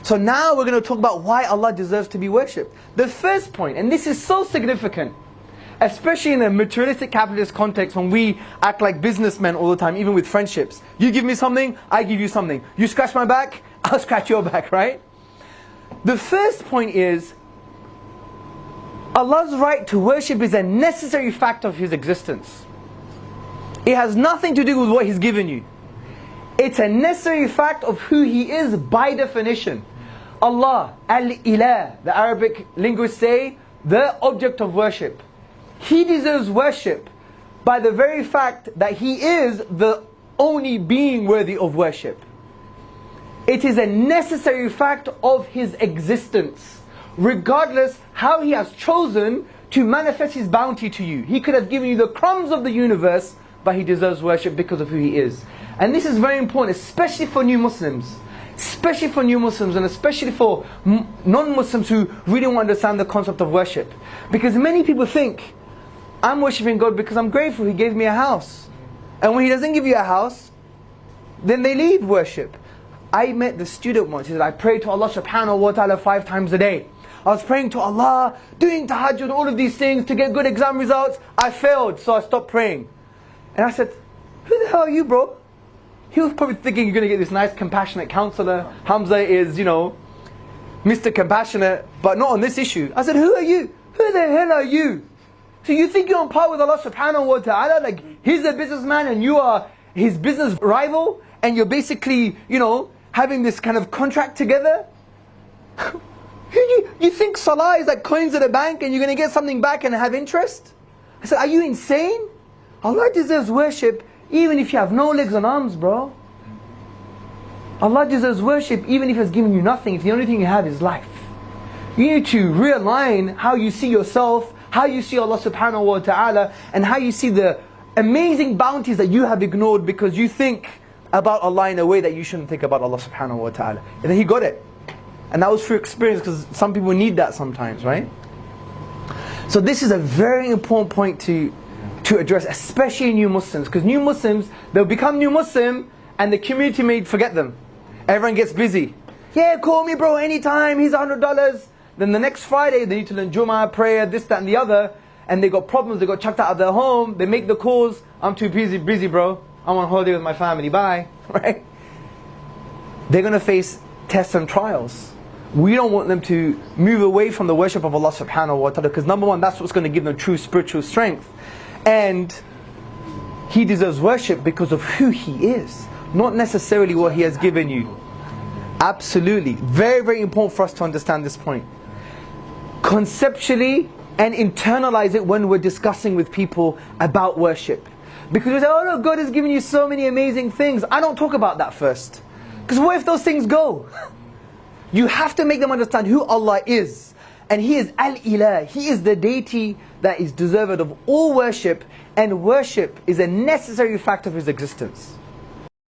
So now we're going to talk about why Allah deserves to be worshipped. The first point, and this is so significant, especially in a materialistic capitalist context when we act like businessmen all the time, even with friendships. You give me something, I give you something. You scratch my back, I'll scratch your back, right? The first point is, Allah's right to worship is a necessary fact of His existence. It has nothing to do with what He's given you. It's a necessary fact of who He is by definition. Allah, Al-Ilah, the Arabic linguists say, the object of worship. He deserves worship by the very fact that He is the only being worthy of worship. It is a necessary fact of His existence, regardless how He has chosen to manifest His bounty to you. He could have given you the crumbs of the universe, but He deserves worship because of who He is. And this is very important, especially for new Muslims. Especially for new Muslims, and especially for non-Muslims who really don't understand the concept of worship. Because many people think, I'm worshipping God because I'm grateful He gave me a house. And when He doesn't give you a house, then they leave worship. I met the student once. He said, I pray to Allah subhanahu wa ta'ala 5 times a day. I was praying to Allah, doing tahajjud, all of these things to get good exam results. I failed, so I stopped praying. And I said, who the hell are you, bro? He was probably thinking you're going to get this nice compassionate counselor. Hamza is, Mr. Compassionate, but not on this issue. I said, who are you? Who the hell are you? So you think you're on par with Allah subhanahu wa ta'ala? Like, He's a businessman and you are His business rival? And you're basically, having this kind of contract together? You think salah is like coins at a bank and you're going to get something back and have interest? I said, are you insane? Allah deserves worship even if you have no legs and arms, bro. Allah deserves worship even if He has given you nothing, if the only thing you have is life. You need to realign how you see yourself, how you see Allah subhanahu wa ta'ala, and how you see the amazing bounties that you have ignored because you think about Allah in a way that you shouldn't think about Allah subhanahu wa ta'ala. And then He got it. And that was through experience, because some people need that sometimes, right? So this is a very important point to address, especially new Muslims. Because new Muslims, they'll become new Muslim and the community may forget them. Everyone gets busy. Yeah, call me bro anytime, here's $100. Then the next Friday they need to learn Jummah, prayer, this, that and the other. And they got problems, they got chucked out of their home. They make the calls, I'm too busy bro. I'm on holiday with my family, bye. Right? They're going to face tests and trials. We don't want them to move away from the worship of Allah subhanahu wa ta'ala, because number one, that's what's going to give them true spiritual strength. And He deserves worship because of who He is, not necessarily what He has given you. Absolutely. Very, very important for us to understand this point. Conceptually and internalize it when we're discussing with people about worship. Because we say, oh no, God has given you so many amazing things. I don't talk about that first. Because what if those things go? You have to make them understand who Allah is. And He is Al-Ilah. He is the deity that is deserved of all worship. And worship is a necessary fact of His existence.